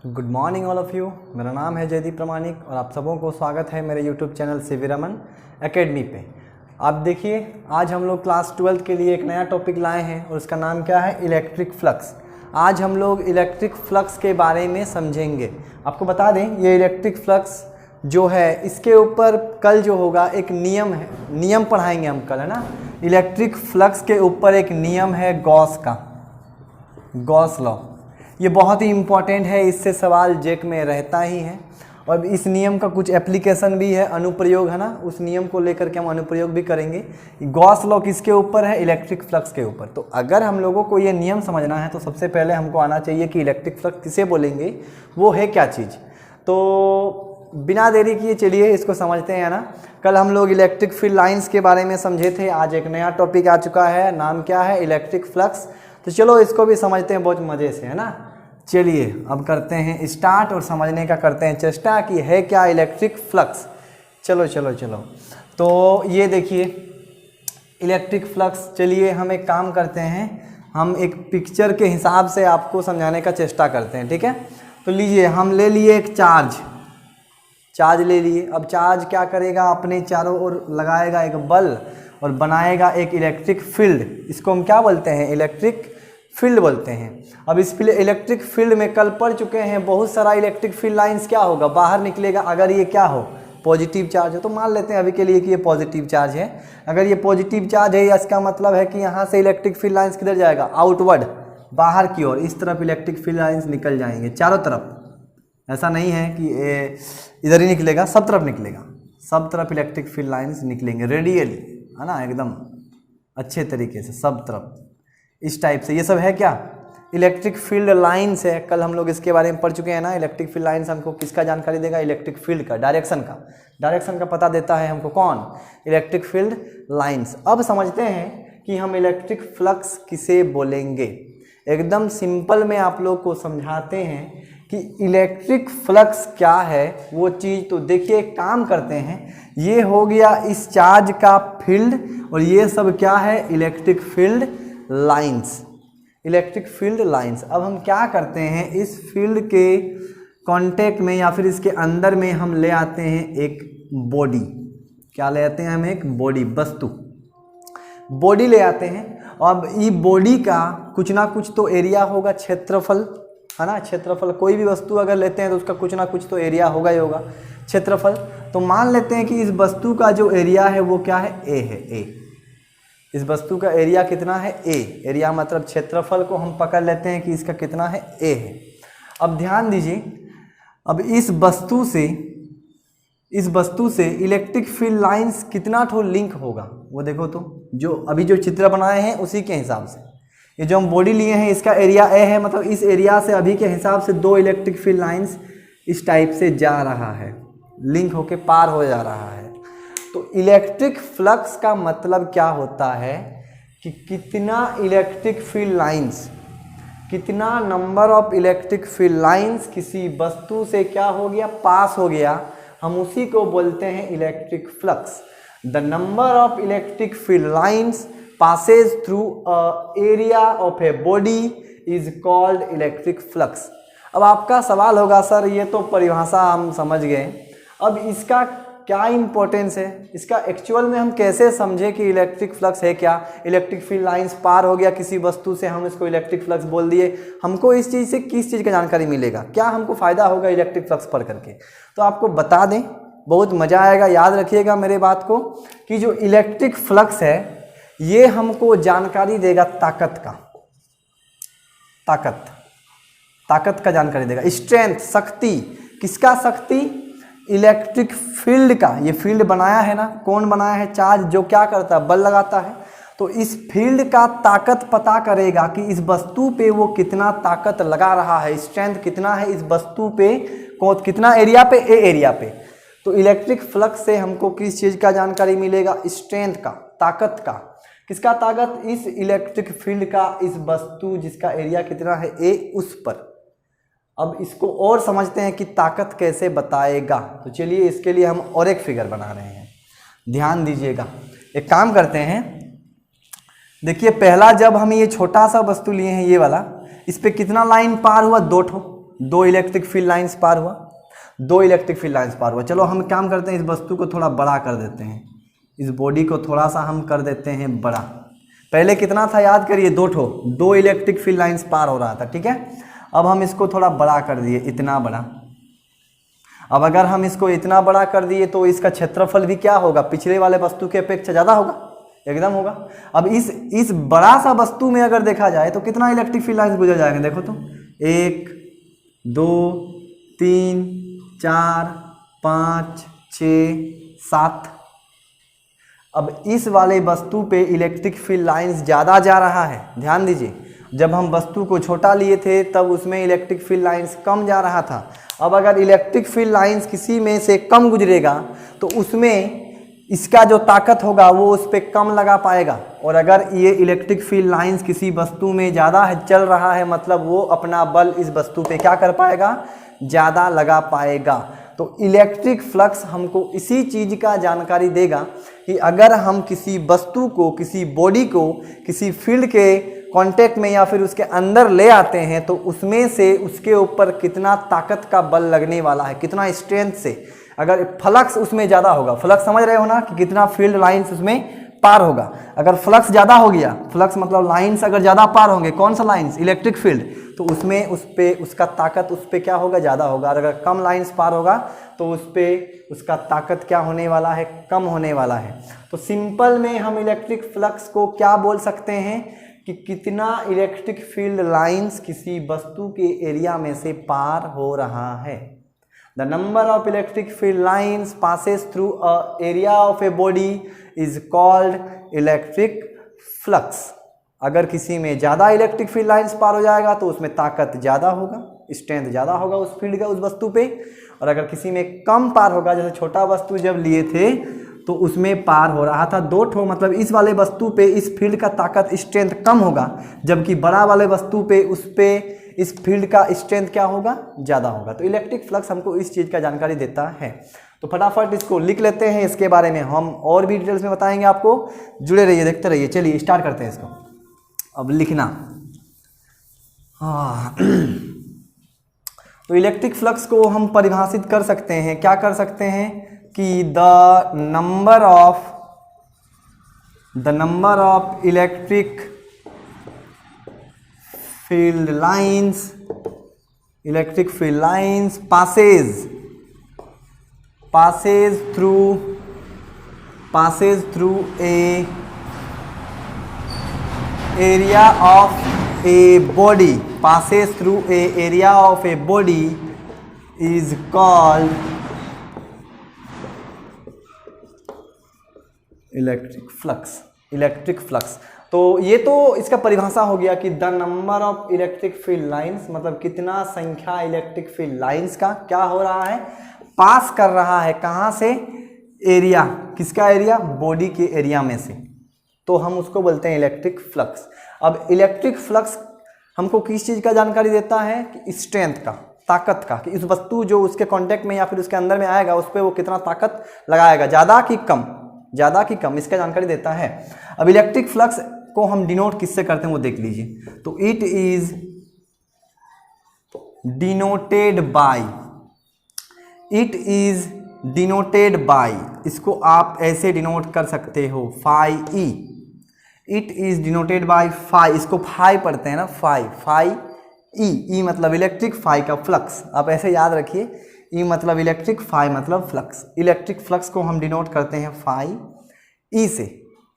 Good morning all of you. मेरा नाम है जयदीप प्रमाणिक और आप सबों को स्वागत है मेरे YouTube channel CV Raman academy पे। आप देखिए, आज हम लोग क्लास 12 के लिए एक नया टॉपिक लाए हैं और उसका नाम क्या है, इलेक्ट्रिक फ्लक्स। आज हम लोग इलेक्ट्रिक फ्लक्स के बारे में समझेंगे। आपको बता दें, ये इलेक्ट्रिक फ्लक्स जो है इसके ऊपर कल जो होगा एक नियम है, नियम पढ़ाएंगे हम कल, है ना। इलेक्ट्रिक फ्लक्स के ऊपर एक नियम है गॉस का, गॉस लॉ। ये बहुत ही इम्पॉर्टेंट है, इससे सवाल जेक में रहता ही है और इस नियम का कुछ एप्लीकेशन भी है, अनुप्रयोग है ना। उस नियम को लेकर के हम अनुप्रयोग भी करेंगे। गॉस लॉ किसके ऊपर है, इलेक्ट्रिक फ्लक्स के ऊपर। तो अगर हम लोगों को ये नियम समझना है तो सबसे पहले हमको आना चाहिए कि इलेक्ट्रिक फ्लक्स किसे बोलेंगे, वो है क्या चीज़। तो बिना देरी किए चलिए इसको समझते हैं, ना। कल हम लोग इलेक्ट्रिक फील्ड लाइंस के बारे में समझे थे। आज एक नया टॉपिक आ चुका है, नाम क्या है, इलेक्ट्रिक फ्लक्स। तो चलो इसको भी समझते हैं बहुत मज़े से, है ना। चलिए अब करते हैं स्टार्ट और समझने का करते हैं चेष्टा कि है क्या इलेक्ट्रिक फ्लक्स। चलो चलो चलो, तो ये देखिए इलेक्ट्रिक फ्लक्स। चलिए हम एक काम करते हैं, हम एक पिक्चर के हिसाब से आपको समझाने का चेष्टा करते हैं, ठीक है। तो लीजिए, हम ले लिए एक चार्ज ले लिए। अब चार्ज क्या करेगा, अपने चारों ओर लगाएगा एक बल और बनाएगा एक इलेक्ट्रिक फील्ड। इसको हम क्या बोलते हैं, इलेक्ट्रिक फील्ड बोलते हैं। अब इस इलेक्ट्रिक फील्ड में कल पढ़ चुके हैं, बहुत सारा इलेक्ट्रिक फील्ड लाइंस क्या होगा, बाहर निकलेगा। अगर ये क्या हो, पॉजिटिव चार्ज हो, तो मान लेते हैं अभी के लिए कि ये पॉजिटिव चार्ज है। अगर ये पॉजिटिव चार्ज है, इसका मतलब है कि यहाँ से इलेक्ट्रिक फील्ड लाइंस किधर जाएगा, आउटवर्ड, बाहर की ओर। इस तरफ इलेक्ट्रिक फील्ड लाइंस निकल जाएंगे चारों तरफ। ऐसा नहीं है कि इधर ही निकलेगा, सब तरफ निकलेगा, सब तरफ इलेक्ट्रिक फील्ड लाइंस निकलेंगे रेडियली, है ना, एकदम अच्छे तरीके से सब तरफ, इस टाइप से। ये सब है क्या, इलेक्ट्रिक फील्ड लाइंस है। कल हम लोग इसके बारे में पढ़ चुके हैं ना। इलेक्ट्रिक फील्ड लाइंस हमको किसका जानकारी देगा, इलेक्ट्रिक फील्ड का, डायरेक्शन का पता देता है हमको कौन, इलेक्ट्रिक फील्ड लाइंस। अब समझते हैं कि हम इलेक्ट्रिक फ्लक्स किसे बोलेंगे। एकदम सिंपल में आप लोग को समझाते हैं कि इलेक्ट्रिक फ्लक्स क्या है वो चीज़। तो देखिए, एक काम करते हैं, ये हो गया इस चार्ज का फील्ड और ये सब क्या है, electric field lines, electric field lines. अब हम क्या करते हैं, इस फील्ड के कांटेक्ट में या फिर इसके अंदर में हम ले आते हैं एक बॉडी। क्या ले आते हैं हम, एक बॉडी, वस्तु, बॉडी ले आते हैं। अब ये बॉडी का कुछ ना कुछ तो एरिया होगा, क्षेत्रफल, है ना। क्षेत्रफल, कोई भी वस्तु अगर लेते हैं तो उसका कुछ ना कुछ तो एरिया होगा ही होगा, क्षेत्रफल। तो मान लेते हैं कि इस वस्तु का जो एरिया है वो क्या है, ए है, ए। इस वस्तु का एरिया कितना है, ए। एरिया मतलब क्षेत्रफल को हम पकड़ लेते हैं कि इसका कितना है, ए है। अब ध्यान दीजिए, अब इस वस्तु से इलेक्ट्रिक फील्ड लाइंस कितना ठो लिंक होगा वो देखो। तो जो अभी जो चित्र बनाए हैं उसी के हिसाब से, ये जो हम बॉडी लिए हैं इसका एरिया ए है, मतलब इस एरिया से अभी के हिसाब से दो इलेक्ट्रिक फील्ड लाइंस इस टाइप से जा रहा है, लिंक होके पार हो जा रहा है। तो इलेक्ट्रिक फ्लक्स का मतलब क्या होता है कि कितना इलेक्ट्रिक फील्ड लाइंस, कितना number of electric field lines किसी वस्तु से क्या हो गया, पास हो गया, हम उसी को बोलते हैं electric flux. The number of electric field lines passes through a area of a body is called electric flux। अब आपका सवाल होगा, सर ये तो परिभाषा हम समझ गए, अब इसका क्या इंपॉर्टेंस है, इसका एक्चुअल में हम कैसे समझे कि इलेक्ट्रिक फ्लक्स है क्या। इलेक्ट्रिक फील्ड लाइंस पार हो गया किसी वस्तु से, हम इसको इलेक्ट्रिक फ्लक्स बोल दिए। हमको इस चीज़ से किस चीज़ का जानकारी मिलेगा, क्या हमको फ़ायदा होगा इलेक्ट्रिक फ्लक्स पढ़ करके। तो आपको बता दें, बहुत मज़ा आएगा, याद रखिएगा मेरे बात को, कि जो इलेक्ट्रिक फ्लक्स है ये हमको जानकारी देगा ताकत का, ताकत का जानकारी देगा, स्ट्रेंथ, शक्ति। किसका शक्ति, इलेक्ट्रिक फील्ड का। ये फील्ड बनाया है ना, कौन बनाया है, चार्ज, जो क्या करता है, बल लगाता है। तो इस फील्ड का ताकत पता करेगा कि इस वस्तु पे वो कितना ताकत लगा रहा है, स्ट्रेंथ कितना है इस वस्तु पे, कितना एरिया पे, ए एरिया पे। तो इलेक्ट्रिक फ्लक्स से हमको किस चीज़ का जानकारी मिलेगा, स्ट्रेंथ का, ताकत का। किसका ताकत, इस इलेक्ट्रिक फील्ड का, इस वस्तु जिसका एरिया कितना है, ए, उस पर। अब इसको और समझते हैं कि ताकत कैसे बताएगा। तो चलिए इसके लिए हम और एक फिगर बना रहे हैं, ध्यान दीजिएगा। एक काम करते हैं, देखिए पहला जब हम ये छोटा सा वस्तु लिए हैं, ये वाला, इस पे कितना लाइन पार हुआ, 2 ठो, दो इलेक्ट्रिक फील्ड लाइंस पार हुआ, दो इलेक्ट्रिक फील्ड लाइंस पार हुआ। चलो हम काम करते हैं, इस वस्तु को थोड़ा बड़ा कर देते हैं, इस बॉडी को थोड़ा सा हम कर देते हैं बड़ा। पहले कितना था याद करिए, दो इलेक्ट्रिक फील्ड लाइंस पार हो रहा था, ठीक है। अब हम इसको थोड़ा बड़ा कर दिए, इतना बड़ा। अब अगर हम इसको इतना बड़ा कर दिए तो इसका क्षेत्रफल भी क्या होगा, पिछले वाले वस्तु के अपेक्षा ज़्यादा होगा, एकदम होगा। अब इस बड़ा सा वस्तु में अगर देखा जाए तो कितना इलेक्ट्रिक फील्ड लाइंस गुजर जाएंगे, देखो तो 1 2 3 4 5 6 7। अब इस वाले वस्तु पे इलेक्ट्रिक फील्ड लाइंस ज़्यादा जा रहा है, ध्यान दीजिए। जब हम वस्तु को छोटा लिए थे तब उसमें इलेक्ट्रिक फील्ड लाइंस कम जा रहा था। अब अगर इलेक्ट्रिक फील्ड लाइंस किसी में से कम गुजरेगा तो उसमें इसका जो ताकत होगा वो उस पर कम लगा पाएगा। और अगर ये इलेक्ट्रिक फील्ड लाइंस किसी वस्तु में ज़्यादा चल रहा है, मतलब वो अपना बल इस वस्तु पे क्या कर पाएगा, ज़्यादा लगा पाएगा। तो इलेक्ट्रिक फ्लक्स हमको इसी चीज़ का जानकारी देगा कि अगर हम किसी वस्तु को, किसी बॉडी को किसी फील्ड के कांटेक्ट में या फिर उसके अंदर ले आते हैं तो उसमें से उसके ऊपर कितना ताकत का बल लगने वाला है, कितना स्ट्रेंथ से। अगर फ्लक्स उसमें ज़्यादा होगा, फ्लक्स समझ रहे हो ना कि कितना फील्ड लाइंस उसमें पार होगा। अगर फ्लक्स ज़्यादा हो गया, फ्लक्स मतलब लाइंस अगर ज़्यादा पार होंगे, कौन सा लाइंस, इलेक्ट्रिक फील्ड, तो उसमें उस पर उसका ताकत उस पर क्या होगा, ज़्यादा होगा। और अगर कम लाइंस पार होगा तो उस पर उसका ताकत क्या होने वाला है, कम होने वाला है। तो सिंपल में हम इलेक्ट्रिक फ्लक्स को क्या बोल सकते हैं कि कितना इलेक्ट्रिक फील्ड लाइंस किसी वस्तु के एरिया में से पार हो रहा है। The number of electric field lines passes through a area of a body is called electric flux. अगर किसी में ज़्यादा इलेक्ट्रिक फील्ड लाइंस पार हो जाएगा तो उसमें ताकत ज़्यादा होगा, स्ट्रेंथ ज़्यादा होगा उस फील्ड का, उस वस्तु पे। और अगर किसी में कम पार होगा, जैसे छोटा वस्तु जब लिए थे तो उसमें पार हो रहा था 2 ठो, मतलब इस वाले वस्तु पे इस फील्ड का ताकत स्ट्रेंथ कम होगा, जबकि बड़ा वाले वस्तु पे उस पे इस फील्ड का स्ट्रेंथ क्या होगा, ज़्यादा होगा। तो इलेक्ट्रिक फ्लक्स हमको इस चीज़ का जानकारी देता है। तो फटाफट इसको लिख लेते हैं, इसके बारे में हम और भी डिटेल्स में बताएंगे आपको। जुड़े रहिए, देखते रहिए। चलिए स्टार्ट करते हैं इसको। अब लिखना, हाँ तो इलेक्ट्रिक फ्लक्स को हम परिभाषित कर सकते हैं, क्या कर सकते हैं कि the number of electric field lines passes through a area of a body is called electric flux. तो ये तो इसका परिभाषा हो गया कि the number of electric field lines, मतलब कितना संख्या इलेक्ट्रिक फील्ड लाइंस का क्या हो रहा है, पास कर रहा है, कहाँ से, एरिया, किसका एरिया, बॉडी के एरिया में से, तो हम उसको बोलते हैं इलेक्ट्रिक फ्लक्स। अब इलेक्ट्रिक फ्लक्स हमको किस चीज़ का जानकारी देता है कि स्ट्रेंथ का, ताकत का, कि इस वस्तु जो उसके कांटेक्ट में या फिर उसके अंदर में आएगा उस पर वो कितना ताकत लगाएगा, ज़्यादा कि कम, इसका जानकारी देता है। अब इलेक्ट्रिक फ्लक्स को हम डिनोट किससे करते हैं वो देख लीजिए। तो इट इज डिनोटेड बाय, इसको आप ऐसे डिनोट कर सकते हो, phi E. It is denoted by phi, इसको फाई पढ़ते हैं ना, फाई ई मतलब इलेक्ट्रिक, फाई का फ्लक्स, आप ऐसे याद रखिए, ई मतलब इलेक्ट्रिक, फाई मतलब फ्लक्स। इलेक्ट्रिक फ्लक्स को हम डिनोट करते हैं फाई ई से,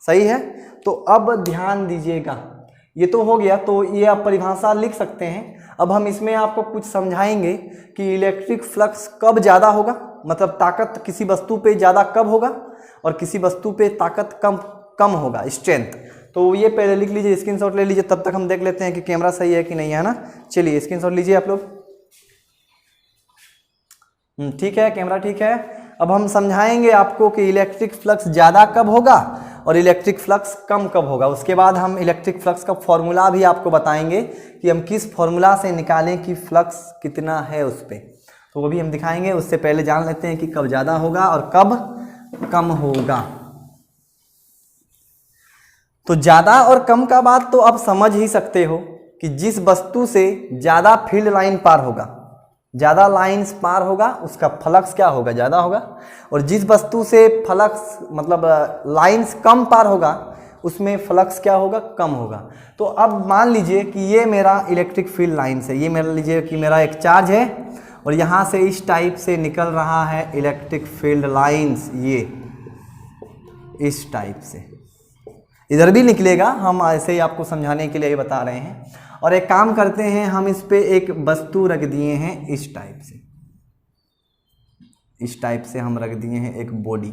सही है। तो अब ध्यान दीजिएगा, ये तो हो गया, तो ये आप परिभाषा लिख सकते हैं। अब हम इसमें आपको कुछ समझाएंगे कि इलेक्ट्रिक फ्लक्स कब ज़्यादा होगा, मतलब ताकत किसी वस्तु पे ज़्यादा कब होगा और किसी वस्तु पे ताकत कम होगा, स्ट्रेंथ। तो ये पहले लिख लीजिए, स्क्रीनशॉट ले लीजिए, तब तक हम देख लेते हैं कि कैमरा सही है कि नहीं है ना। चलिए स्क्रीनशॉट लीजिए आप लोग, ठीक है, कैमरा ठीक है। अब हम समझाएंगे आपको कि इलेक्ट्रिक फ्लक्स ज़्यादा कब होगा और इलेक्ट्रिक फ्लक्स कम कब होगा। उसके बाद हम इलेक्ट्रिक फ्लक्स का फॉर्मूला भी आपको बताएंगे कि हम किस फॉर्मूला से निकालें कि फ्लक्स कितना है उस पर, तो वो भी हम दिखाएंगे। उससे पहले जान लेते हैं कि कब ज़्यादा होगा और कब कम होगा। तो ज़्यादा और कम का बात तो आप समझ ही सकते हो कि जिस वस्तु से ज़्यादा फील्ड लाइन पार होगा, ज़्यादा लाइंस पार होगा उसका फ्लक्स क्या होगा, ज़्यादा होगा। और जिस वस्तु से फ्लक्स मतलब लाइंस कम पार होगा उसमें फ्लक्स क्या होगा, कम होगा। तो अब मान लीजिए कि ये मेरा इलेक्ट्रिक फील्ड लाइन्स है, ये मान लीजिए कि मेरा एक चार्ज है और यहाँ से इस टाइप से निकल रहा है इलेक्ट्रिक फील्ड लाइन्स, ये इस टाइप से इधर भी निकलेगा, हम ऐसे ही आपको समझाने के लिए बता रहे हैं। और एक काम करते हैं, हम इस पे एक वस्तु रख दिए हैं इस टाइप से, इस टाइप से हम रख दिए हैं एक बॉडी,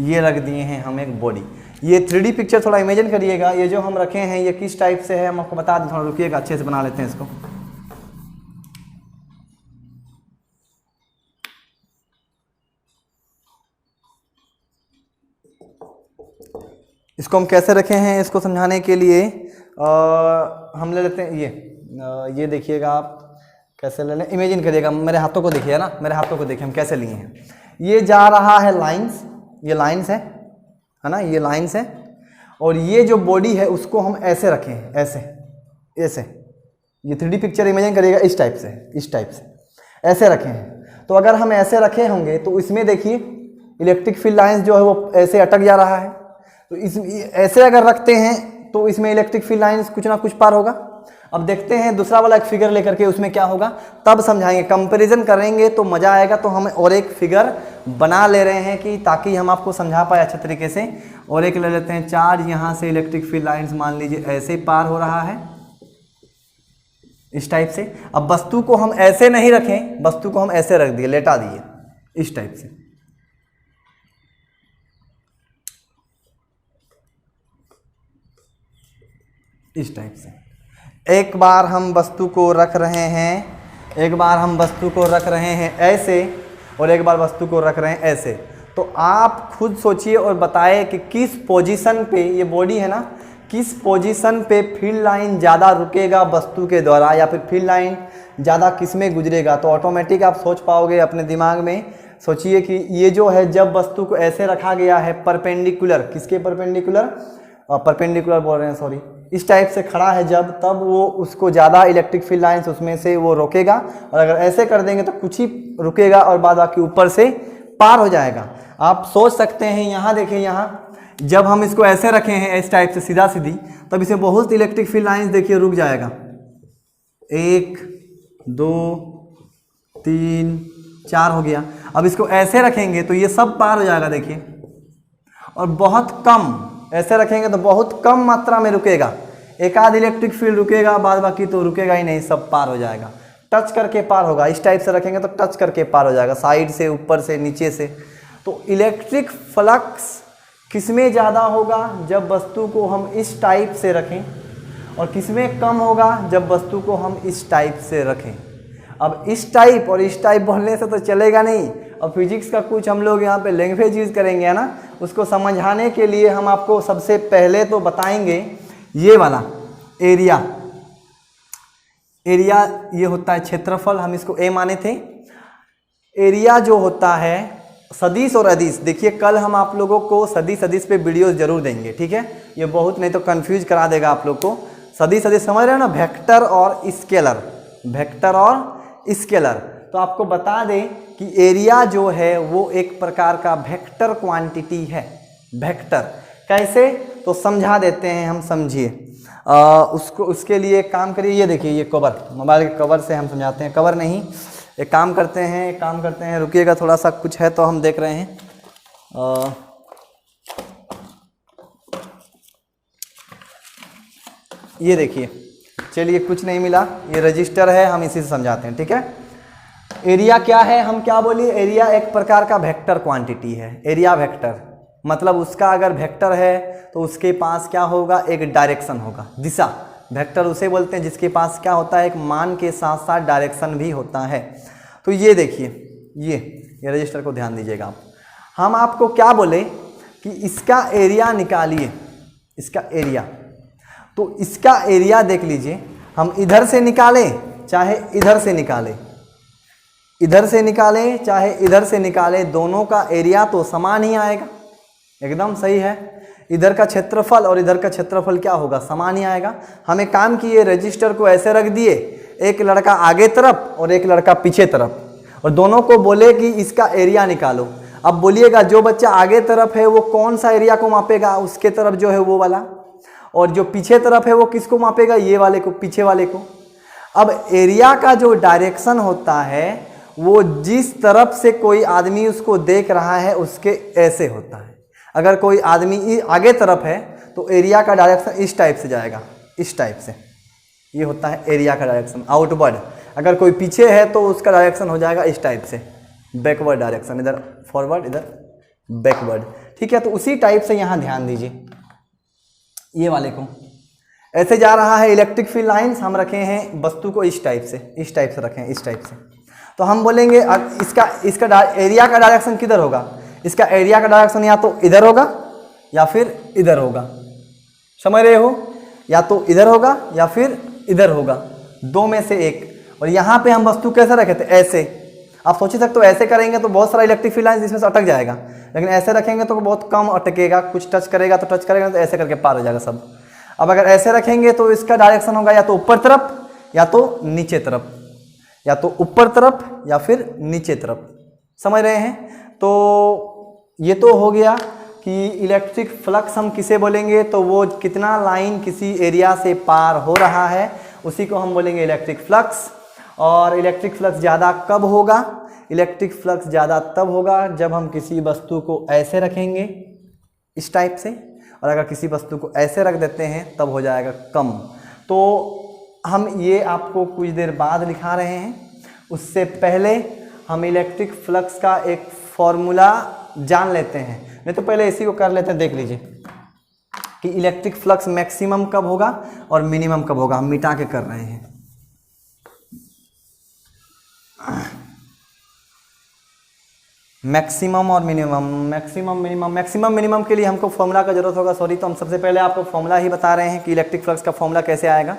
ये रख दिए हैं हम एक बॉडी। ये 3D पिक्चर थोड़ा इमेजिन करिएगा, ये जो हम रखे हैं ये किस टाइप से है हम आपको बता दें, थोड़ा रुकिएगा, अच्छे से बना लेते हैं इसको। इसको हम कैसे रखे हैं इसको समझाने के लिए हम ले लेते हैं ये देखिएगा, आप कैसे ले लें, इमेजिन करिएगा, मेरे हाथों को देखिए ना, मेरे हाथों को देखिए हम कैसे लिए हैं। ये जा रहा है लाइंस, ये लाइंस है ना, ये लाइंस है। और ये जो बॉडी है उसको हम ऐसे रखें हैं, ऐसे ऐसे, ये 3D पिक्चर इमेजिन करिएगा इस टाइप से, इस टाइप से ऐसे रखे हैं। तो अगर हम ऐसे रखे होंगे तो इसमें देखिए इलेक्ट्रिक फील्ड लाइंस जो है वो ऐसे अटक जा रहा है। तो इस ऐसे अगर रखते हैं तो इसमें इलेक्ट्रिक फील्ड लाइंस कुछ ना कुछ पार होगा। अब देखते हैं दूसरा वाला एक फिगर लेकर के उसमें क्या होगा, तब समझाएंगे, कंपैरिजन करेंगे तो मज़ा आएगा। तो हम और एक फिगर बना ले रहे हैं कि ताकि हम आपको समझा पाए अच्छे तरीके से। और एक ले लेते हैं, चार्ज यहाँ से इलेक्ट्रिक फील्ड लाइंस मान लीजिए ऐसे पार हो रहा है इस टाइप से। अब वस्तु को हम ऐसे नहीं रखें, वस्तु को हम ऐसे रख दिए, लेटा दिए इस टाइप से, इस टाइप से। एक बार हम वस्तु को रख रहे हैं, एक बार हम वस्तु को रख रहे हैं ऐसे, और एक बार वस्तु को रख रहे हैं ऐसे। तो आप खुद सोचिए और बताएं कि किस पोजीशन पे ये बॉडी है ना, किस पोजीशन पे फील्ड लाइन ज़्यादा रुकेगा वस्तु के द्वारा, या फिर फील्ड लाइन ज़्यादा किस में गुजरेगा। तो ऑटोमेटिक आप सोच पाओगे अपने दिमाग में। सोचिए कि ये जो है, जब वस्तु को ऐसे रखा गया है परपेंडिकुलर, किसके परपेंडिकुलर, परपेंडिकुलर बोल रहे हैं सॉरी, इस टाइप से खड़ा है जब, तब वो उसको ज़्यादा इलेक्ट्रिक फील्ड लाइंस उसमें से वो रोकेगा। और अगर ऐसे कर देंगे तो कुछ ही रुकेगा और बाद बाकी ऊपर से पार हो जाएगा। आप सोच सकते हैं, यहाँ देखिए, यहाँ जब हम इसको ऐसे रखे हैं इस टाइप से सीधा सीधी, तब इसे बहुत इलेक्ट्रिक फील्ड लाइंस देखिए रुक जाएगा, 1 2 3 4 हो गया। अब इसको ऐसे रखेंगे तो ये सब पार हो जाएगा देखिए, और बहुत कम ऐसे रखेंगे तो बहुत कम मात्रा में रुकेगा, एक आध इलेक्ट्रिक फील्ड रुकेगा, बाद बाकी तो रुकेगा ही नहीं, सब पार हो जाएगा, टच करके पार होगा। इस टाइप से रखेंगे तो टच करके पार हो जाएगा, साइड से, ऊपर से, नीचे से। तो इलेक्ट्रिक फ्लक्स किसमें ज़्यादा होगा, जब वस्तु को हम इस टाइप से रखें, और किसमें कम होगा, जब वस्तु को हम इस टाइप से रखें। अब इस टाइप और इस टाइप बोलने से तो चलेगा नहीं, और फिजिक्स का कुछ हम लोग यहाँ पे लैंग्वेज यूज़ करेंगे है ना, उसको समझाने के लिए हम आपको सबसे पहले तो बताएंगे ये वाला एरिया। एरिया ये होता है क्षेत्रफल, हम इसको ए माने थे। एरिया जो होता है सदिश और अदिश, देखिए कल हम आप लोगों को सदिश अदिश पे वीडियोस जरूर देंगे, ठीक है। ये बहुत नहीं तो कंफ्यूज करा देगा आप लोग को। सदिश अदिश समझ रहे हैं ना, वेक्टर और स्केलर, वेक्टर और स्केलर। तो आपको बता दें कि एरिया जो है वो एक प्रकार का वेक्टर क्वांटिटी है। वेक्टर कैसे, तो समझा देते हैं हम, समझिए उसको। उसके लिए एक काम करिए, ये देखिए ये कवर, मोबाइल के कवर से हम समझाते हैं, कवर नहीं, एक काम करते हैं, रुकिएगा थोड़ा सा, कुछ है तो हम देख रहे हैं। ये देखिए, चलिए कुछ नहीं मिला, ये रजिस्टर है, हम इसी से समझाते हैं, ठीक है। एरिया क्या है, हम क्या बोलिए, एरिया एक प्रकार का वेक्टर क्वांटिटी है। एरिया वेक्टर मतलब उसका अगर वेक्टर है तो उसके पास क्या होगा, एक डायरेक्शन होगा, दिशा। वेक्टर उसे बोलते हैं जिसके पास क्या होता है, एक मान के साथ साथ डायरेक्शन भी होता है। तो ये देखिए, ये रजिस्टर को ध्यान दीजिएगा आप। हम आपको क्या बोले कि इसका एरिया निकालिए, इसका एरिया। तो इसका एरिया देख लीजिए, हम इधर से निकालें चाहे इधर से निकालें, इधर से निकालें चाहे इधर से निकालें, दोनों का एरिया तो समान ही आएगा। एकदम सही है, इधर का क्षेत्रफल और इधर का क्षेत्रफल क्या होगा, समान ही आएगा। हम एक काम किए, रजिस्टर को ऐसे रख दिए, एक लड़का आगे तरफ और एक लड़का पीछे तरफ, और दोनों को बोले कि इसका एरिया निकालो। अब बोलिएगा जो बच्चा आगे तरफ है वो कौन सा एरिया को मापेगा, उसके तरफ जो है वो वाला, और जो पीछे तरफ है वो किसको मापेगा, ये वाले को, पीछे वाले को। अब एरिया का जो डायरेक्शन होता है वो जिस तरफ से कोई आदमी उसको देख रहा है उसके ऐसे होता है। अगर कोई आदमी आगे तरफ है तो एरिया का डायरेक्शन इस टाइप से जाएगा, इस टाइप से, ये होता है एरिया का डायरेक्शन आउटवर्ड। अगर कोई पीछे है तो उसका डायरेक्शन हो जाएगा इस टाइप से, बैकवर्ड डायरेक्शन, इधर फॉरवर्ड इधर बैकवर्ड। ठीक है, तो उसी टाइप से यहाँ ध्यान दीजिए, ये वाले को ऐसे जा रहा है इलेक्ट्रिक फील्ड लाइंस, हम रखे हैं वस्तु को इस टाइप से, इस टाइप से रखें, इस टाइप से। तो हम बोलेंगे इसका एरिया का डायरेक्शन किधर होगा, इसका एरिया का डायरेक्शन या तो इधर होगा या फिर इधर होगा, समझ रहे हो, या तो इधर होगा या फिर इधर होगा, दो में से एक। और यहाँ पे हम वस्तु कैसे रखे थे, ऐसे। आप सोच सकते हो ऐसे करेंगे तो बहुत सारा इलेक्ट्रिक फील्ड लाइंस इसमें से अटक जाएगा, लेकिन ऐसे रखेंगे तो बहुत कम अटकेगा, कुछ टच करेगा तो टच करेगा, तो ऐसे करके पार हो जाएगा सब। अब अगर ऐसे रखेंगे तो इसका डायरेक्शन होगा या तो ऊपर तरफ या तो नीचे तरफ, या तो ऊपर तरफ या फिर नीचे तरफ, समझ रहे हैं। तो ये तो हो गया कि इलेक्ट्रिक फ्लक्स हम किसे बोलेंगे, तो वो कितना लाइन किसी एरिया से पार हो रहा है उसी को हम बोलेंगे इलेक्ट्रिक फ्लक्स। और इलेक्ट्रिक फ्लक्स ज़्यादा कब होगा, इलेक्ट्रिक फ्लक्स ज़्यादा तब होगा जब हम किसी वस्तु को ऐसे रखेंगे इस टाइप से, और अगर किसी वस्तु को ऐसे रख देते हैं तब हो जाएगा कम। तो हम ये आपको कुछ देर बाद लिखा रहे हैं, उससे पहले हम इलेक्ट्रिक फ्लक्स का एक फॉर्मूला जान लेते हैं। नहीं तो पहले इसी को कर लेते हैं, देख लीजिए कि इलेक्ट्रिक फ्लक्स मैक्सिमम कब होगा और मिनिमम कब होगा। हम मिटा के कर रहे हैं। मैक्सिमम और मिनिमम, मैक्सिमम मिनिमम के लिए हमको फॉर्मूला का जरूरत होगा, सॉरी। तो हम सबसे पहले आपको फॉर्मूला ही बता रहे हैं कि इलेक्ट्रिक फ्लक्स का फॉर्मूला कैसे आएगा।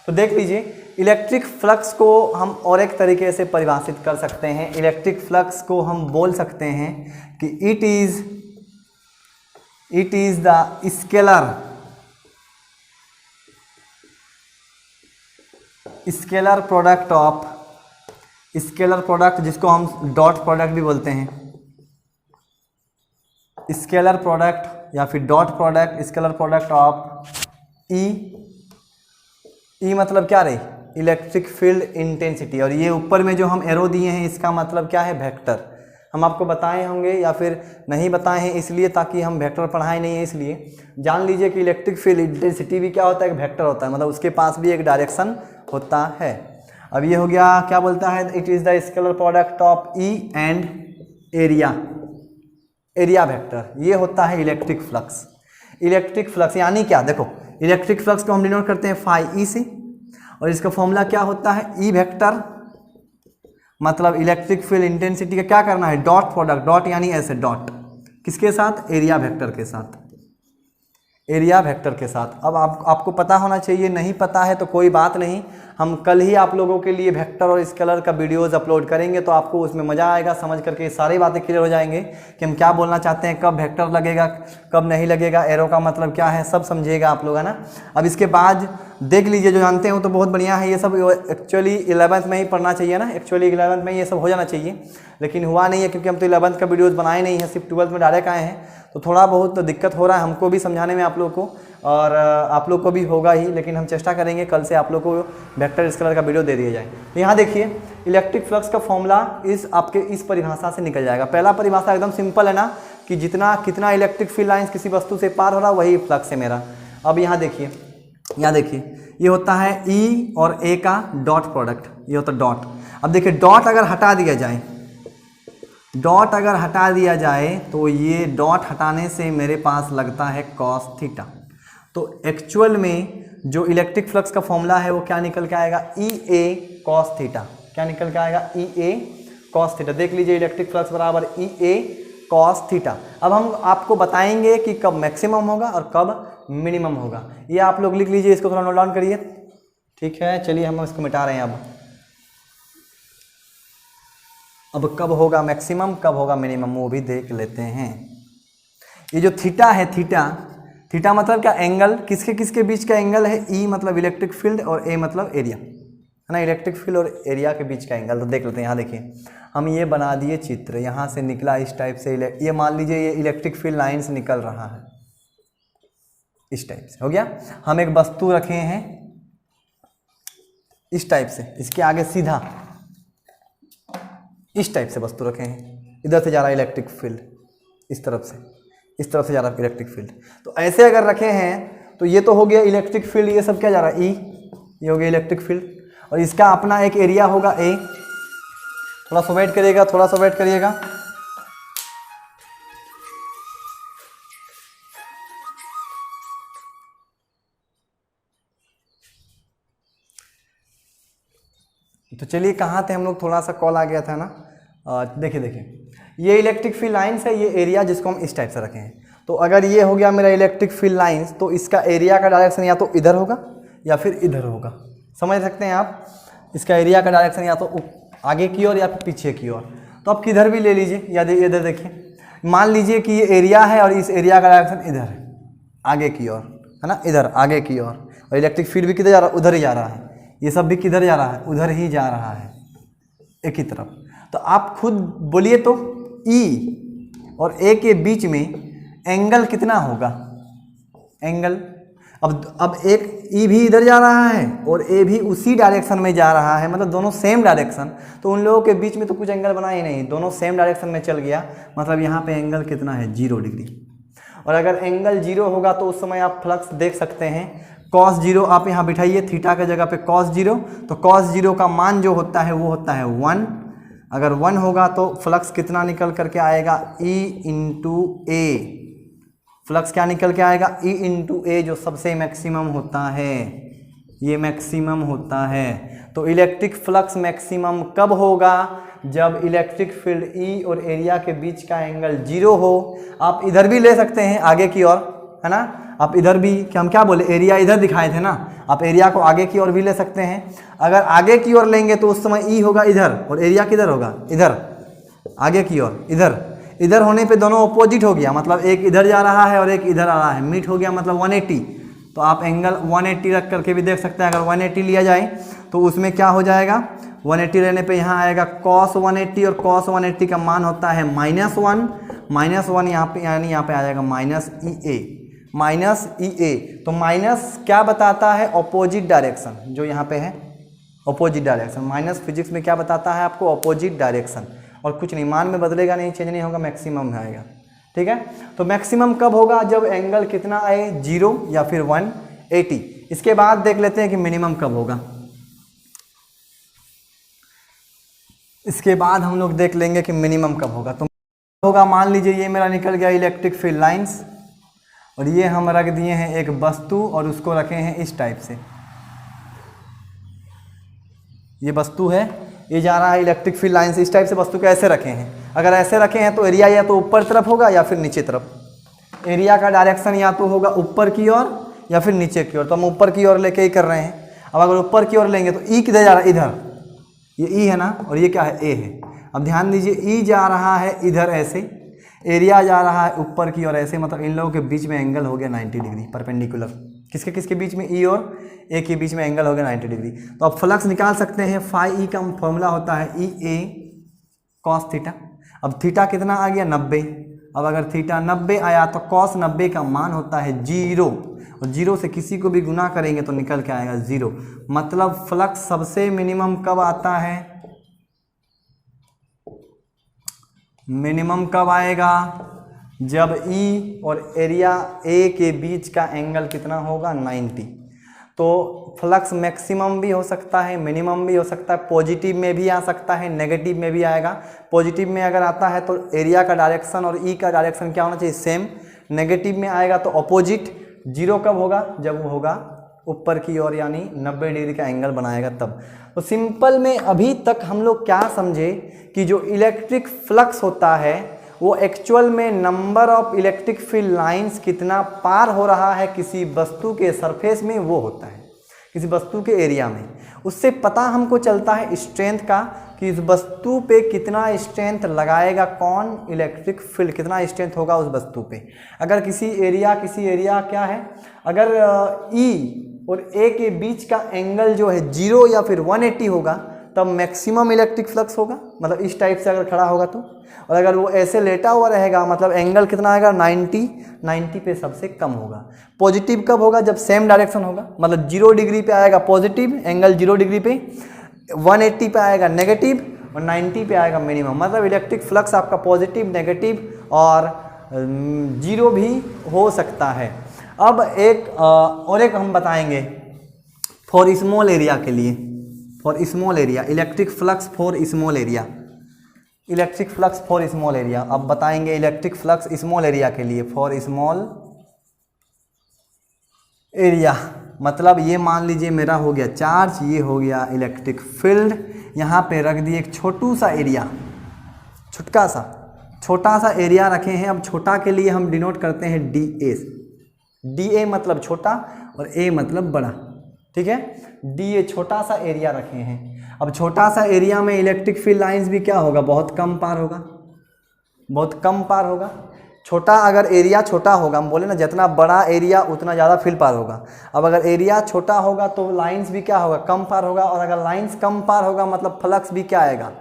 तो देख लीजिए, इलेक्ट्रिक फ्लक्स को हम और एक तरीके से परिभाषित कर सकते हैं। इलेक्ट्रिक फ्लक्स को हम बोल सकते हैं कि it is the scalar product, जिसको हम डॉट प्रोडक्ट भी बोलते हैं, स्केलर प्रोडक्ट या फिर dot product, scalar product of E मतलब क्या रही, इलेक्ट्रिक फील्ड इंटेंसिटी। और ये ऊपर में जो हम एरो दिए हैं इसका मतलब क्या है, वेक्टर। हम आपको बताए होंगे या फिर नहीं बताए हैं इसलिए ताकि हम वेक्टर पढ़ाए नहीं है, इसलिए जान लीजिए कि इलेक्ट्रिक फील्ड इंटेंसिटी भी क्या होता है, एक वेक्टर होता है, मतलब उसके पास भी एक डायरेक्शन होता है। अब ये हो गया, क्या बोलता है, it is the scalar product of E and area vector. ये होता है इलेक्ट्रिक फ्लक्स। इलेक्ट्रिक फ्लक्स यानी क्या, देखो इलेक्ट्रिक फ्लक्स को हम डिनोट करते हैं फाई ई से, और इसका फॉर्मूला क्या होता है, ई वेक्टर, मतलब इलेक्ट्रिक फील्ड इंटेंसिटी का क्या करना है, डॉट प्रोडक्ट, डॉट यानी ऐसे डॉट, किसके साथ, एरिया वेक्टर के साथ, एरिया वेक्टर के साथ। अब आपको पता होना चाहिए, नहीं पता है तो कोई बात नहीं, हम कल ही आप लोगों के लिए वेक्टर और स्केलर का वीडियोस अपलोड करेंगे, तो आपको उसमें मज़ा आएगा, समझ करके ये सारी बातें क्लियर हो जाएंगे कि हम क्या बोलना चाहते हैं, कब वेक्टर लगेगा कब नहीं लगेगा, एरो का मतलब क्या है, सब समझिएगा आप लोग, है ना। अब इसके बाद देख लीजिए, जो जानते हो तो बहुत बढ़िया है, ये सब एक्चुअली 11th में ही पढ़ना चाहिए ना, एक्चुअली 11th में ये सब हो जाना चाहिए, लेकिन हुआ नहीं है क्योंकि हम तो 11th का वीडियोज़ बनाए नहीं है, सिर्फ 12th में डायरेक्ट आए हैं, तो थोड़ा बहुत दिक्कत हो रहा है हमको भी समझाने में आप लोग को, और आप लोग को भी होगा ही, लेकिन हम चेष्टा करेंगे कल से आप लोग को वेक्टर स्केलर का वीडियो दे दिया जाए। तो यहाँ देखिए, इलेक्ट्रिक फ्लक्स का फॉर्मूला आपके इस परिभाषा से निकल जाएगा। पहला परिभाषा एकदम सिंपल है ना, कि कितना इलेक्ट्रिक फील्ड लाइंस किसी वस्तु से पार हो रहा वही फ्लक्स है मेरा। अब यहाँ देखिए, ये होता है ई और ए का डॉट प्रोडक्ट, ये होता है डॉट। अब देखिए, डॉट अगर हटा दिया जाए तो ये डॉट हटाने से मेरे पास लगता है कॉस थीटा। तो एक्चुअल में जो इलेक्ट्रिक फ्लक्स का फॉर्मूला है वो क्या निकल के आएगा, ई ए कॉस थीटा। क्या निकल के आएगा, ई ए कॉस थीटा। देख लीजिए, इलेक्ट्रिक फ्लक्स बराबर ई ए कॉस थीटा। अब हम आपको बताएंगे कि कब मैक्सिमम होगा और कब मिनिमम होगा, ये आप लोग लिख लीजिए, इसको थोड़ा नोट डाउन करिए। ठीक है, चलिए हम इसको मिटा रहे हैं। अब कब होगा मैक्सिमम, कब होगा मिनिमम, वो भी देख लेते हैं। ये जो थीटा है, थीटा मतलब क्या, एंगल, किसके बीच का एंगल है, ई मतलब इलेक्ट्रिक फील्ड और ए मतलब एरिया, है ना, इलेक्ट्रिक फील्ड और एरिया के बीच का एंगल। तो देख लेते हैं, यहाँ देखिए हम ये बना दिए चित्र, यहाँ से निकला इस टाइप से, ये मान लीजिए ये इलेक्ट्रिक फील्ड लाइन से निकल रहा है इस टाइप से, हो गया। हम एक वस्तु रखे हैं इस टाइप से, इसके आगे सीधा इस टाइप से वस्तु रखे हैं, इधर से जा रहा है इलेक्ट्रिक फील्ड, इस तरफ से जा रहा है इलेक्ट्रिक फील्ड। तो ऐसे अगर रखे हैं तो ये तो हो गया इलेक्ट्रिक फील्ड, ये सब क्या जा रहा है, ई, ये हो गया इलेक्ट्रिक फील्ड, और इसका अपना एक एरिया होगा ए। थोड़ा सा वेट करिएगा, थोड़ा सा वेट करिएगा। तो चलिए, कहाँ थे हम लोग, थोड़ा सा कॉल आ गया था ना। देखिए ये इलेक्ट्रिक फील्ड लाइन्स है, ये एरिया जिसको हम इस टाइप से रखे हैं। तो अगर ये हो गया मेरा इलेक्ट्रिक फील्ड लाइन्स, तो इसका एरिया का डायरेक्शन या तो इधर होगा या फिर इधर होगा, समझ सकते हैं आप। इसका एरिया का डायरेक्शन या तो आगे की ओर या फिर पीछे की ओर। तो आप किधर भी ले लीजिए, या इधर देखिए, मान लीजिए कि ये एरिया है और इस एरिया का डायरेक्शन इधर है, आगे की ओर, है ना, इधर आगे की ओर। और इलेक्ट्रिक फील्ड भी किधर जा रहा है, उधर ही जा रहा है। ये सब भी किधर जा रहा है, उधर ही जा रहा है, एक ही तरफ। तो आप खुद बोलिए तो E और A के बीच में एंगल कितना होगा, एंगल। अब एक E भी इधर जा रहा है और A भी उसी डायरेक्शन में जा रहा है, मतलब दोनों सेम डायरेक्शन। तो उन लोगों के बीच में तो कुछ एंगल बना ही नहीं, दोनों सेम डायरेक्शन में चल गया, मतलब यहाँ पे एंगल कितना है, 0 डिग्री। और अगर एंगल 0 होगा तो उस समय आप फ्लक्स देख सकते हैं, cos 0 आप यहाँ बिठाइए, थीटा के जगह पे cos 0, तो cos 0 का मान जो होता है वो होता है 1। अगर 1 होगा तो फ्लक्स कितना निकल करके आएगा, E इंटू ए। फ्लक्स क्या निकल के आएगा, E इंटू ए, जो सबसे मैक्सिमम होता है, ये मैक्सिमम होता है। तो इलेक्ट्रिक फ्लक्स मैक्सिमम कब होगा, जब इलेक्ट्रिक फील्ड E और एरिया के बीच का एंगल 0 हो। आप इधर भी ले सकते हैं आगे की ओर, है ना, आप इधर भी, कि हम क्या बोले, एरिया इधर दिखाए थे ना, आप एरिया को आगे की ओर भी ले सकते हैं। अगर आगे की ओर लेंगे तो उस समय E होगा इधर और एरिया किधर होगा, इधर, आगे की ओर, इधर होने पे दोनों अपोजिट हो गया, मतलब एक इधर जा रहा है और एक इधर आ रहा है, मीट हो गया, मतलब 180। तो आप एंगल 180 रख करके भी देख सकते हैं। अगर 180 लिया जाए तो उसमें क्या हो जाएगा, 180 लेने पे यहाँ आएगा cos 180, और cos 180 का मान होता है -1 यहाँ पे, यानी यहाँ पे आ जाएगा -EA। तो माइनस क्या बताता है, ऑपोजिट डायरेक्शन, जो यहाँ पे है ऑपोजिट डायरेक्शन। माइनस फिजिक्स में क्या बताता है आपको, ऑपोजिट डायरेक्शन, और कुछ नहीं, मान में बदलेगा नहीं, चेंज नहीं होगा, मैक्सिमम में आएगा, ठीक है। तो मैक्सिमम कब होगा, जब एंगल कितना आए, 0 या फिर 180। इसके बाद देख लेते हैं कि मिनिमम कब होगा। इसके बाद हम लोग देख लेंगे कि मिनिमम कब होगा। तो होगा, मान लीजिए ये मेरा निकल गया इलेक्ट्रिक फील्ड लाइंस, और ये हम रख दिए हैं एक वस्तु और उसको रखे हैं इस टाइप से। ये वस्तु है, ये जा रहा है इलेक्ट्रिक फील्ड लाइन से, इस टाइप से वस्तु को ऐसे रखे हैं। अगर ऐसे रखे हैं तो एरिया या तो ऊपर तरफ होगा या फिर नीचे तरफ। एरिया का डायरेक्शन या तो होगा ऊपर की ओर या फिर नीचे की ओर, तो हम ऊपर की ओर लेके ही कर रहे हैं। अब अगर ऊपर की ओर लेंगे तो E किधर जा रहा है, इधर, ये E है ना, और ये क्या है, A है। अब ध्यान दीजिए, E जा रहा है इधर ऐसे, एरिया जा रहा है ऊपर की ओर ऐसे, मतलब इन लोगों के बीच में एंगल हो गया 90 डिग्री परपेंडिकुलर। किसके किसके बीच में, E और A के बीच में एंगल हो गया 90 डिग्री। तो आप फ्लक्स निकाल सकते हैं, φE का फॉर्मूला होता है EA cos थीटा। अब थीटा कितना आ गया, 90। अब अगर थीटा 90 आया तो cos 90 का मान होता है 0, और 0 से किसी को भी गुना करेंगे तो निकल के आएगा 0। मतलब फ्लक्स सबसे मिनिमम कब आता है, मिनिमम कब आएगा, जब E और एरिया A के बीच का एंगल कितना होगा, 90। तो फ्लक्स मैक्सिमम भी हो सकता है, मिनिमम भी हो सकता है, पॉजिटिव में भी आ सकता है, नेगेटिव में भी आएगा। पॉजिटिव में अगर आता है तो एरिया का डायरेक्शन और E का डायरेक्शन क्या होना चाहिए, सेम। नेगेटिव में आएगा तो अपोजिट। 0 कब होगा, जब वो होगा ऊपर की ओर, यानी 90 डिग्री का एंगल बनाएगा तब। तो सिंपल में अभी तक हम लोग क्या समझे कि जो इलेक्ट्रिक फ्लक्स होता है वो एक्चुअल में number of electric field lines कितना पार हो रहा है किसी वस्तु के सरफेस में, वो होता है किसी वस्तु के एरिया में। उससे पता हमको चलता है स्ट्रेंथ का, कि इस वस्तु पे कितना स्ट्रेंथ लगाएगा कौन, इलेक्ट्रिक फील्ड कितना स्ट्रेंथ होगा उस वस्तु पे। अगर किसी एरिया क्या है, अगर E और ए के बीच का एंगल जो है 0 या फिर 180 होगा तब मैक्सिमम इलेक्ट्रिक फ्लक्स होगा, मतलब इस टाइप से अगर खड़ा होगा तो। और अगर वो ऐसे लेटा हुआ रहेगा मतलब एंगल कितना आएगा 90 पे सबसे कम होगा। पॉजिटिव कब होगा? जब सेम डायरेक्शन होगा, मतलब 0 डिग्री पे आएगा पॉजिटिव एंगल 0 डिग्री पे, 180 पे आएगा नेगेटिव और 90 पे आएगा मिनिमम। मतलब इलेक्ट्रिक फ्लक्स आपका पॉजिटिव, नेगेटिव और 0 भी हो सकता है। अब एक हम बताएंगे फॉर स्मॉल एरिया के लिए, for small area electric flux for small area, electric flux for small area. अब बताएंगे इलेक्ट्रिक फ्लक्स स्मॉल एरिया के लिए, फॉर स्मॉल एरिया। मतलब ये मान लीजिए मेरा हो गया चार्ज, ये हो गया इलेक्ट्रिक फील्ड, यहाँ पे रख दिए एक छोटू सा एरिया, छोटा सा एरिया रखे हैं। अब छोटा के लिए हम डिनोट करते हैं DA मतलब छोटा और A मतलब बड़ा, ठीक है। DA छोटा सा एरिया रखे हैं। अब छोटा सा एरिया में इलेक्ट्रिक फील्ड लाइंस भी क्या होगा? बहुत कम पार होगा, बहुत कम पार होगा। छोटा अगर एरिया छोटा होगा, हम बोले ना जितना बड़ा एरिया उतना ज़्यादा फील्ड पार होगा। अब अगर एरिया छोटा होगा तो लाइंस भी क्या होगा? कम पार होगा। और अगर लाइंस कम पार होगा मतलब फ्लक्स भी क्या आएगा?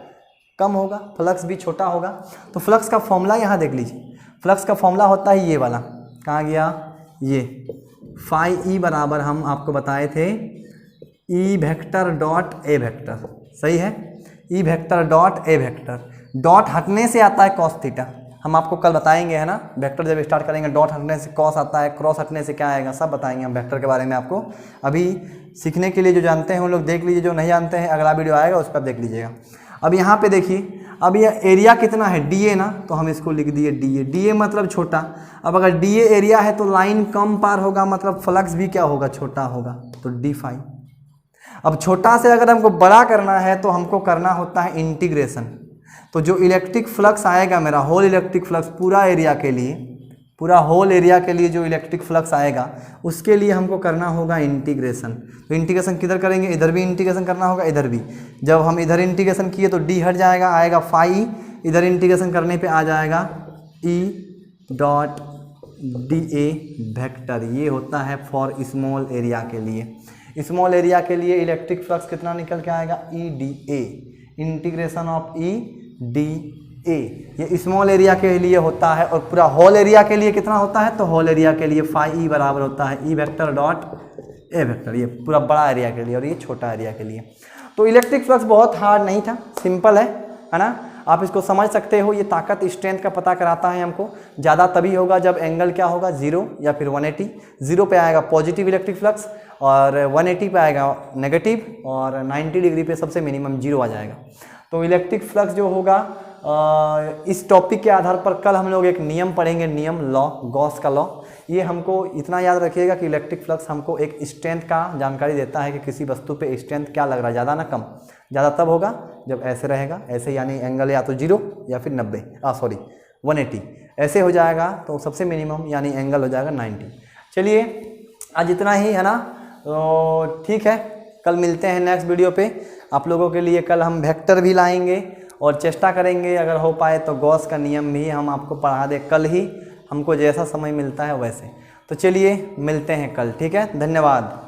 कम होगा, फ्लक्स भी छोटा होगा। तो फ्लक्स का फॉर्मूला यहाँ देख लीजिए, फ्लक्स का फॉर्मूला होता है ये वाला, कहाँ गया ये, फाई ई बराबर हम आपको बताए थे E vector dot A vector, सही है, E vector dot A vector. Dot हटने से आता है कॉस थीटा, हम आपको कल बताएंगे है ना, वेक्टर जब स्टार्ट करेंगे डॉट हटने से कॉस आता है, क्रॉस हटने से क्या आएगा, सब बताएंगे हम वेक्टर के बारे में आपको। अभी सीखने के लिए जो जानते हैं उन लोग देख लीजिए, जो नहीं जानते हैं अगला वीडियो आएगा उस पर देख लीजिएगा। अब यहाँ पे देखिए, अब यह एरिया कितना है DA ना, तो हम इसको लिख दिए DA मतलब छोटा। अब अगर DA एरिया है तो लाइन कम पार होगा, मतलब फ्लक्स भी क्या होगा? छोटा होगा, तो D फाई। अब छोटा से अगर हमको बड़ा करना है तो हमको करना होता है इंटीग्रेशन। तो जो इलेक्ट्रिक फ्लक्स आएगा मेरा होल इलेक्ट्रिक फ्लक्स पूरा एरिया के लिए, पूरा होल एरिया के लिए जो इलेक्ट्रिक फ्लक्स आएगा उसके लिए हमको करना होगा इंटीग्रेशन। तो इंटीग्रेशन किधर करेंगे? इधर भी इंटीग्रेशन करना होगा, इधर भी। जब हम इधर इंटीग्रेशन किए तो D हट जाएगा, आएगा फाई, इधर इंटीग्रेशन करने पे आ जाएगा E डॉट DA वेक्टर। ये होता है फॉर स्मॉल एरिया के लिए। स्मॉल एरिया के लिए इलेक्ट्रिक फ्लक्स कितना निकल के आएगा? EDA, integration of EDA। ये स्मॉल एरिया के लिए होता है। और पूरा होल एरिया के लिए कितना होता है? तो होल एरिया के लिए फाई ई बराबर होता है E vector dot A vector. ये पूरा बड़ा एरिया के लिए और ये छोटा एरिया के लिए। तो इलेक्ट्रिक फ्लक्स बहुत हार्ड नहीं था, सिंपल है ना, आप इसको समझ सकते हो। ये ताकत स्ट्रेंथ का पता कराता है हमको। ज़्यादा तभी होगा जब एंगल क्या होगा? 0 या फिर 180। 0 पे आएगा पॉजिटिव इलेक्ट्रिक फ्लक्स और 180 पे आएगा नेगेटिव और 90 डिग्री पे सबसे मिनिमम 0 आ जाएगा। तो इलेक्ट्रिक फ्लक्स जो होगा इस टॉपिक के आधार पर कल हम लोग एक नियम पढ़ेंगे, नियम लॉ, गॉस का लॉ। ये हमको इतना याद रखिएगा कि इलेक्ट्रिक फ्लक्स हमको एक स्ट्रेंथ का जानकारी देता है कि किसी वस्तु पे स्ट्रेंथ क्या लग रहा है, ज़्यादा ना कम। ज़्यादा तब होगा जब ऐसे रहेगा, ऐसे यानी एंगल या तो 0 या फिर 180 ऐसे हो जाएगा तो सबसे मिनिमम यानी एंगल हो जाएगा 90। चलिए आज इतना ही है ना, तो ठीक है, कल मिलते हैं नेक्स्ट वीडियो पे। आप लोगों के लिए कल हम वेक्टर भी लाएंगे और चेष्टा करेंगे अगर हो पाए तो गॉस का नियम भी हम आपको पढ़ा दें कल ही, हमको जैसा समय मिलता है वैसे। तो चलिए मिलते हैं कल, ठीक है, धन्यवाद।